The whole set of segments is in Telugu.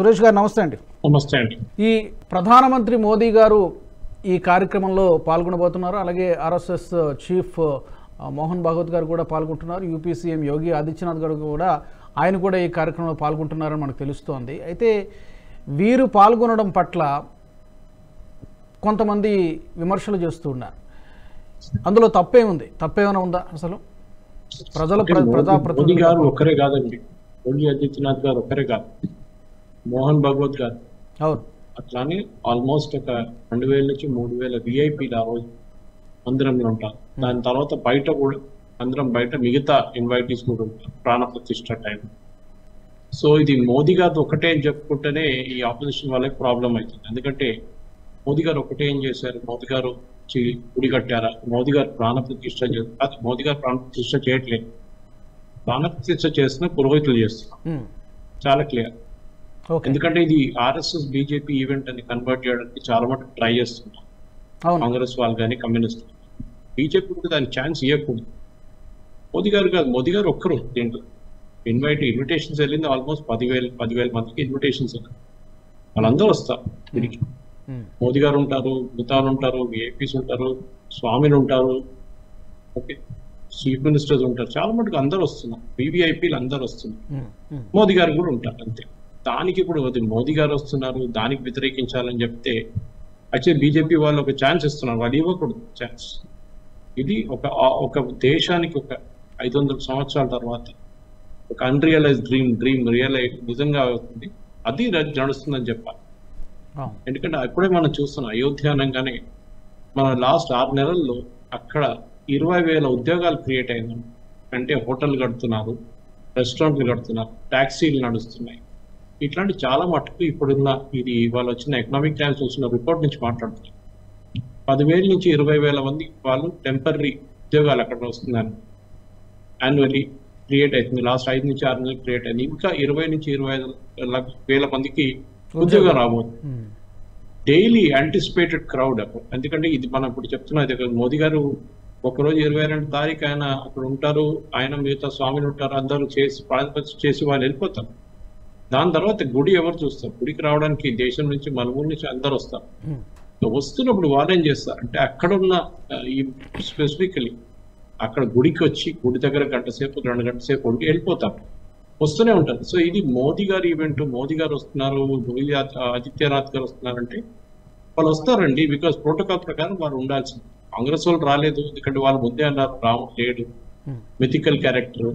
సురేష్ గారు నమస్తే అండి. నమస్తే అండి. ఈ ప్రధానమంత్రి మోదీ గారు ఈ కార్యక్రమంలో పాల్గొనబోతున్నారు. అలాగే ఆర్ఎస్ఎస్ చీఫ్ మోహన్ భాగవత్ గారు కూడా పాల్గొంటున్నారు. యూపీ సీఎం యోగి ఆదిత్యనాథ్ గారు కూడా ఆయన కూడా ఈ కార్యక్రమంలో పాల్గొంటున్నారని మనకు తెలుస్తోంది. అయితే వీరు పాల్గొనడం పట్ల కొంతమంది విమర్శలు చేస్తూ ఉన్నారు. అందులో తప్పేముంది? తప్పేమైనా ఉందా? అసలు మోదీ గారు ఒక్కరే కాదండి, యోగి ఆదిత్యనాథ్ గారు ఒక్కరే కాదు, మోహన్ భాగవత్ గారు అవును, అట్లానే ఆల్మోస్ట్ ఒక 2000 నుంచి 3000 విఐపీలు ఆ రోజు మందిరంలో ఉంటారు. దాని తర్వాత బయట కూడా అందరం బయట మిగతా ఇన్వైటీస్ కూడా ఉంటారు ప్రాణ ప్రతిష్ఠ టైం. సో ఇది మోదీ గారు ఒకటే అని చెప్పుకుంటేనే ఈ ఆపోజిషన్ వాళ్ళకి ప్రాబ్లం అవుతుంది. ఎందుకంటే మోదీ గారు ఒకటే ఏం చేశారు? మోదీ గారు గుడి కట్టారా? మోదీ గారు ప్రాణ ప్రతిష్ఠ చేస్తారు. మోదీ గారు ప్రాణ ప్రతిష్ఠ చేయట్లేదు. ప్రాణ ప్రతిష్ఠ చేసిన పురోహితులు చేస్తున్నారు. చాలా క్లియర్. ఎందుకంటే ఇది ఆర్ఎస్ఎస్ బీజేపీ ఈవెంట్ అని కన్వర్ట్ చేయడానికి చాలా మటుకు ట్రై చేస్తున్నారు కాంగ్రెస్ వాళ్ళు కానీ కమ్యూనిస్ట్. బీజేపీ కూడా దానికి ఛాన్స్ ఇవ్వకూడదు. మోదీ గారు కాదు, మోదీ గారు ఒక్కరు దీంట్లో ఇన్విటేషన్స్ వెళ్ళింది ఆల్మోస్ట్ 10,000 మందికి ఇన్విటేషన్స్ వెళ్ళారు. వాళ్ళందరూ వస్తారు దీనికి. మోదీ గారు ఉంటారు, మిగతాలు ఉంటారు, విఐపీస్ ఉంటారు, స్వామిలు ఉంటారు, ఓకే, చీఫ్ మినిస్టర్స్ ఉంటారు, చాలా మటుకు అందరు వస్తున్నారు, వివిఐపీలు అందరు వస్తున్నారు. మోదీ గారు కూడా ఉంటారు. అంతే. దానికి ఇప్పుడు మోదీ గారు వస్తున్నారు, దానికి వ్యతిరేకించాలని చెప్తే యాక్చువల్లీ బీజేపీ వాళ్ళు ఒక ఛాన్స్ ఇస్తున్నారు. వాళ్ళు ఇవ్వకూడదు ఛాన్స్. ఇది ఒక దేశానికి ఒక 500 సంవత్సరాల తర్వాత ఒక అన్రియలైజ్ డ్రీమ్ రియలైజ్ నిజంగా అవుతుంది. అది నడుస్తుందని చెప్పాలి. ఎందుకంటే అప్పుడే మనం చూస్తున్నాం అయోధ్య అనగానే మన లాస్ట్ 6 నెలల్లో అక్కడ 20,000 ఉద్యోగాలు క్రియేట్ అయింది. అంటే హోటల్ కడుతున్నారు, రెస్టారెంట్లు కడుతున్నారు, ట్యాక్సీలు నడుస్తున్నాయి. ఇట్లాంటి చాలా మటుకు ఇప్పుడున్న ఇది వాళ్ళు వచ్చిన ఎకనామిక్ టైమ్స్ వచ్చిన రిపోర్ట్ నుంచి మాట్లాడుతున్నారు. 10,000 నుంచి 20,000 మంది వాళ్ళు టెంపరీ ఉద్యోగాలు అక్కడ వస్తున్నారు. యాన్యువల్లీ క్రియేట్ అవుతుంది. లాస్ట్ 5 నుంచి 6 నెలలు క్రియేట్ అయింది. ఇంకా 20 నుంచి 25,000 మందికి ఉద్యోగం రాబోతుంది. డైలీ యాంటిసిపేటెడ్ క్రౌడ్ అప్పుడు. ఎందుకంటే ఇది మనం ఇప్పుడు చెప్తున్నది, మోదీ గారు ఒకరోజు 22 తారీఖు ఆయన అక్కడ ఉంటారు, ఆయన మిగతా స్వామిలు ఉంటారు, అందరూ చేసి వాళ్ళు వెళ్ళిపోతారు. దాని తర్వాత గుడి ఎవరు చూస్తారు? గుడికి రావడానికి దేశం నుంచి మన ఊరి నుంచి అందరు వస్తారు. వస్తున్నప్పుడు వాళ్ళు ఏం చేస్తారు అంటే అక్కడ ఉన్న ఈ స్పెసిఫికలీ అక్కడ గుడికి వచ్చి గుడి దగ్గర 1 గంట సేపు 2 గంటల సేపు ఉండి వెళ్ళిపోతారు, వస్తూనే ఉంటారు. సో ఇది మోదీ గారి ఈవెంట్. మోదీ గారు వస్తున్నారు, యోగి ఆదిత్యనాథ్ గారు వస్తున్నారంటే వాళ్ళు వస్తారండి. బికాస్ ప్రోటోకాల్ ప్రకారం వారు ఉండాల్సింది. కాంగ్రెస్ వాళ్ళు రాలేదు, ఎందుకంటే వాళ్ళు ముందే అన్నారు రాము లేడు, మిథికల్ క్యారెక్టర్,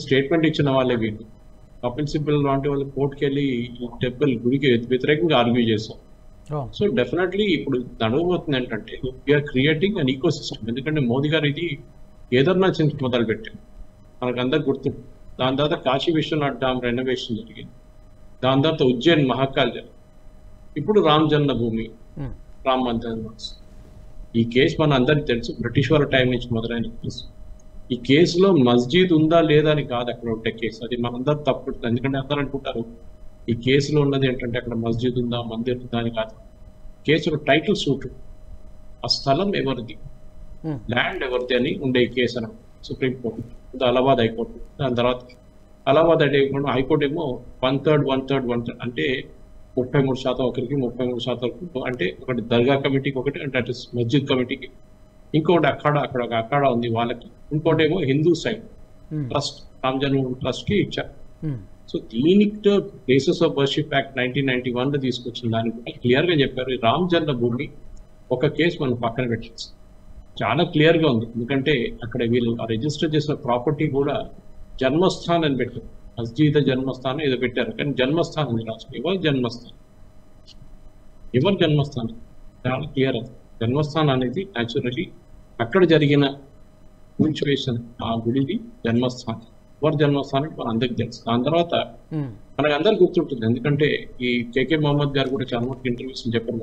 స్టేట్మెంట్ ఇచ్చిన వాళ్ళే వీళ్ళు. కపిల్ సిబ్బల్ లాంటి వాళ్ళు కోర్టుకి వెళ్ళి ఈ టెంపుల్ గుడికి వ్యతిరేకంగా ఆర్గ్యూ చేశారు. సో డెఫినెట్లీ ఇప్పుడు నడవబోతుంది ఏంటంటే we are creating an ecosystem. ఎందుకంటే మోదీ గారు ఇది కేదార్నాథ్ నుంచి మొదలు పెట్టారు, మనకు అందరు గుర్తు. దాని తర్వాత కాశీ విశ్వనాథ్ డామ్ రెనోవేషన్ జరిగింది, దాని తర్వాత ఉజ్జయిన్ మహాకాల్ జరిగింది, ఇప్పుడు రామ్ జన్మభూమి రామ్ మందిర్. ఈ కేసు మన అందరికి తెలుసు, బ్రిటిష్ వాళ్ళ టైం నుంచి మొదలైన కేసు. ఈ కేసులో మస్జిద్ ఉందా లేదా అని కాదు అక్కడ ఉంటే కేసు, అది మనందరూ తప్పుడుతుంది. ఎందుకంటే అందరూ అనుకుంటారు ఈ కేసులో ఉన్నది ఏంటంటే అక్కడ మస్జిద్ ఉందా మందిర్ ఉందా అని కాదు. కేసులో టైటిల్ సూట్, ఆ స్థలం ఎవరిది, ల్యాండ్ ఎవరిది అని ఉండే కేసు అని సుప్రీంకోర్టు, అలహాబాద్ హైకోర్టు. దాని తర్వాత అలహాబాద్ హైకోర్టు ఏమో 1/3 అంటే 33% ఒకరికి, 33% అంటే ఒకటి దర్గా కమిటీకి, ఒకటి అంటే అటు మస్జిద్ కమిటీకి, ఇంకొకటి అక్కడ ఉంది వాళ్ళకి, ఇంకోటి ఏమో హిందూ సైడ్ ట్రస్ట్, రామ్ జన్మభూమి ట్రస్ట్ కి ఇచ్చారు. సో దీనికి ప్లేసెస్ ఆఫ్ వర్షిప్ యాక్ట్ 1991 లో తీసుకొచ్చిన దానికి కూడా క్లియర్ గా చెప్పారు రామ్ జన్మభూమి ఒక కేసు మనం పక్కన పెట్టేసి చాలా క్లియర్ గా ఉంది. ఎందుకంటే అక్కడ వీళ్ళు రిజిస్టర్ చేసిన ప్రాపర్టీ కూడా జన్మస్థాన్ అని పెట్టారు, మస్జిద్ జన్మస్థానం ఏదో పెట్టారు, కానీ జన్మస్థానం అని రాష్ట్రం. ఎవరు జన్మస్థానం చాలా క్లియర్. అది జన్మస్థానం అనేది న్యాచురలీ అక్కడ జరిగిన సిచ్యువేషన్, ఆ గుడిది జన్మస్థానం. ఎవరు జన్మస్థానం మన అందరికి తెలుసు. దాని తర్వాత మనకు అందరికి గుర్తుంటుంది, ఎందుకంటే ఈ కేకే మహమ్మద్ గారు కూడా చాలా మంది ఇంటర్వ్యూస్ చెప్పారు.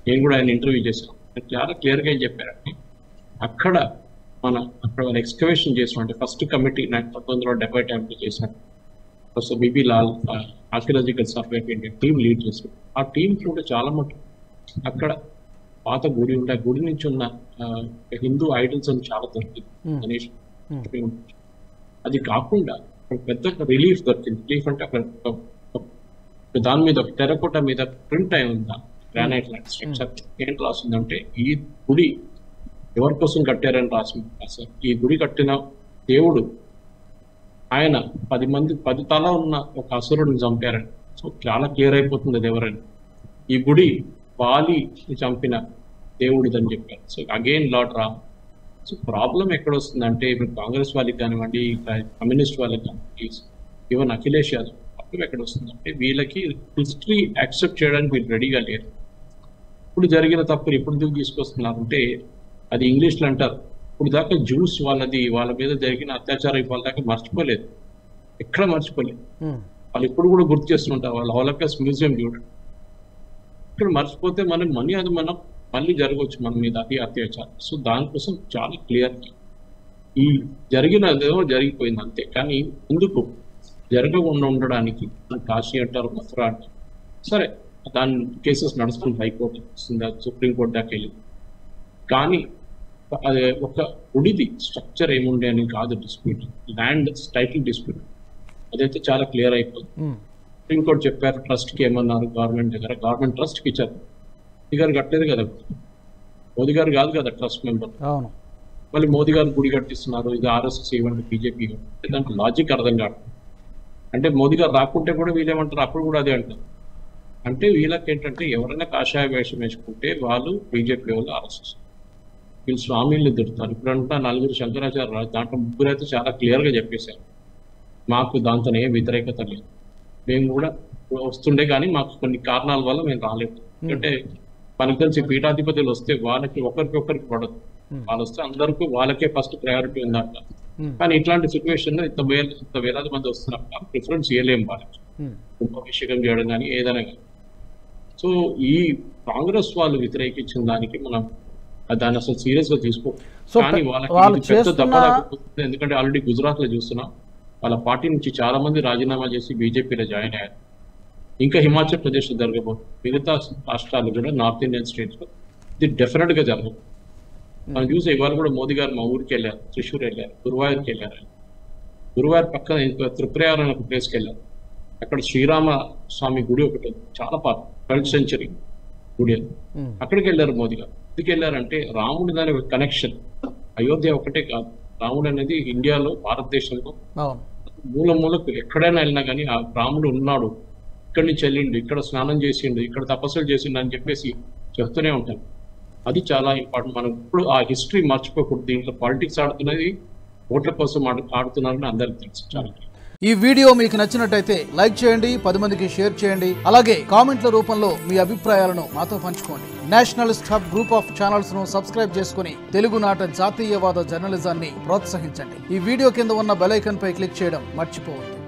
నేను కూడా ఆయన ఇంటర్వ్యూ చేశాను, చాలా క్లియర్ గా ఏం చెప్పారంటే అక్కడ వాళ్ళు ఎక్స్కవేషన్ చేసాం. అంటే ఫస్ట్ కమిటీ 1970 టైంలో చేశారు. So BB Lal archaeological survey of India team lead చేశారు. ఆ టీం కూడా చాలా మటుకు అక్కడ పాత గుడి ఉంటే ఆ గుడి నుంచి ఉన్న హిందూ ఐడల్స్ అని చాలా దొరికింది గణేష్. అది కాకుండా పెద్ద రిలీఫ్ దొరికింది. రిలీఫ్ అంటే అక్కడ దాని మీద ఒక టెరకోట మీద ప్రింట్ అయి ఉందా గ్రానైట్ స్ట్రక్చర్ ఏం రాసిందంటే ఈ గుడి ఎవరి కోసం కట్టారని రాసింది. అసలు ఈ గుడి కట్టిన దేవుడు ఆయన 10 తల ఉన్న ఒక అసురుడిని చంపారని. సో చాలా క్లియర్ అయిపోతుంది అది ఎవరని. ఈ గుడి బాలి చంపిన దేవుడిదని చెప్పారు. So again lord Ram. So problem ఎక్కడ వస్తుందంటే ఇప్పుడు కాంగ్రెస్ వాళ్ళకి కానివ్వండి, కమ్యూనిస్ట్ వాళ్ళకి కానివ్వండి, ఈవెన్ అఖిలేష్ యాదవ్ ప్రాబ్లం ఎక్కడ వస్తుందంటే వీళ్ళకి హిస్టరీ యాక్సెప్ట్ చేయడానికి వీళ్ళు రెడీగా లేరు. ఇప్పుడు జరిగిన తప్పులు ఇప్పుడు ఎందుకు తీసుకొస్తున్నారంటే అది ఇంగ్లీష్లో అంటారు, ఇప్పుడు దాకా జ్యూస్ వాళ్ళ మీద జరిగిన అత్యాచారం ఇవాళ దాకా మర్చిపోలేదు, ఎక్కడ మర్చిపోలేదు. వాళ్ళు ఇప్పుడు కూడా గుర్తు చేస్తుంటారు. వాళ్ళ హోలోకాస్ట్ మ్యూజియం చూడండి, ఇక్కడ మర్చిపోతే మనం మళ్ళీ జరగవచ్చు మన మీద అతి అత్యాచారం. సో దానికోసం చాలా క్లియర్ ఈ జరిగినదేమో జరిగిపోయింది అంతే. కానీ ఎందుకు జరగకుండా ఉండడానికి కాశీ అంటారు, మథురా అంటారు. సరే దాని కేసెస్ నడుస్తుంది, హైకోర్టు వస్తుంది, సుప్రీంకోర్టు దాకా వెళ్ళింది. కానీ అదే ఒక గుడిది స్ట్రక్చర్ ఏముండే అని కాదు డిస్ప్యూట్, ల్యాండ్ టైటిల్ డిస్ప్యూట్. అదైతే చాలా క్లియర్ అయిపోయింది. సుప్రీంకోర్టు చెప్పారు, ట్రస్ట్కి ఏమన్నారు గవర్నమెంట్ దగ్గర, గవర్నమెంట్ ట్రస్ట్కి ఇచ్చారు. మోదీ గారు కట్టలేదు కదా, మోదీ గారు కాదు కదా ట్రస్ట్ మెంబర్. మళ్ళీ మోదీ గారు గుడి కట్టిస్తున్నారు, ఇది ఆర్ఎస్ఎస్ ఇవ్వండి, బీజేపీ దాంట్లో లాజిక్ అర్థం కాదు. అంటే మోదీ గారు రాకుంటే కూడా వీళ్ళేమంటారు, అప్పుడు కూడా అదే అంటారు. అంటే వీళ్ళకి ఏంటంటే ఎవరైనా కాషాయ వేషం వేసుకుంటే వాళ్ళు బీజేపీ వాళ్ళు, ఆర్ఎస్ఎస్ వీళ్ళు స్వామిని దొరుకుతారు. ఇప్పుడంతా 4 శంకరాచార్య, దాంట్లో 3 అయితే చాలా క్లియర్గా చెప్పేశారు, మాకు దాంతో ఏ వ్యతిరేకత లేదు, మేము కూడా వస్తుండే కానీ మాకు కొన్ని కారణాల వల్ల మేము రాలేదు. ఎందుకంటే మనకు తెలిసి పీఠాధిపతులు వస్తే వాళ్ళకి ఒకరికొకరికి పడదు, వాళ్ళు వస్తే అందరికీ వాళ్ళకే ఫస్ట్ ప్రయారిటీ ఉందంట. కానీ ఇట్లాంటి సిచ్యువేషన్ లో ఇంత వేలాది మంది వస్తున్నప్పుడు ప్రిఫరెన్స్ ఇవ్వలేము వాళ్ళకి, కుంభాభిషేకం చేయడం కానీ ఏదైనా కానీ. సో ఈ కాంగ్రెస్ వాళ్ళు వ్యతిరేకించిన దానికి మనం దాన్ని అసలు సీరియస్ గా తీసుకో. కానీ వాళ్ళకి పెద్ద దెబ్బ తగ్గిపోతుంది. ఎందుకంటే ఆల్రెడీ గుజరాత్ లో చూస్తున్నాం, వాళ్ళ పార్టీ నుంచి చాలా మంది రాజీనామా చేసి బీజేపీలో జాయిన్ అయ్యారు. ఇంకా హిమాచల్ ప్రదేశ్ లో జరగబోతుంది, మిగతా రాష్ట్రాలు కూడా, నార్త్ ఇండియన్ స్టేట్స్ లో ఇది డెఫినెట్ గా జరగదు. మనం చూసే ఇవాళ కూడా మోదీ గారు మా ఊరికి వెళ్ళారు, త్రిశూర్ వెళ్ళారు, గురువాయూర్కి వెళ్ళారు. గురువాయూర్ పక్కన ఇంకా త్రిపురయార్ అనే ఒక ప్లేస్కి వెళ్ళారు. అక్కడ శ్రీరామ స్వామి గుడి ఒకటి చాలా పాత 12th century గుడి, అక్కడికి వెళ్ళారు మోదీ గారు. ఎందుకు వెళ్ళారంటే రాముడి దాని కనెక్షన్ అయోధ్య ఒకటే కాదు, రాముడు అనేది ఇండియాలో, భారతదేశంలో మూలకు ఎక్కడైనా వెళ్ళినా కానీ ఆ రాముడు ఉన్నాడు, ఇక్కడి నుంచి వెళ్ళిండు, ఇక్కడ స్నానం చేసిండు, ఇక్కడ తపస్సులు చేసిండు అని చెప్పేసి చెప్తూనే ఉంటాను. అది చాలా ఇంపార్టెంట్. మనం ఇప్పుడు ఆ హిస్టరీ మర్చిపోకూడదు. దీంట్లో పాలిటిక్స్ ఆడుతున్నది ఓట్ల కోసం ఆడుతున్నారని అందరికి తెలుసు. చాలా ఈ వీడియో మీకు నచ్చినట్టయితే లైక్ చేయండి, 10 మందికి షేర్ చేయండి. అలాగే కామెంట్ల రూపంలో మీ అభిప్రాయాలను మాతో పంచుకోండి. Nationalist hub group of channels ను సబ్స్క్రైబ్ చేసుకుని తెలుగునాట జాతీయవాద జర్నలిజాన్ని ప్రోత్సహించండి. ఈ వీడియో కింద ఉన్న బెల్ ఐకాన్ పై క్లిక్ చేయడం మర్చిపోవద్దు.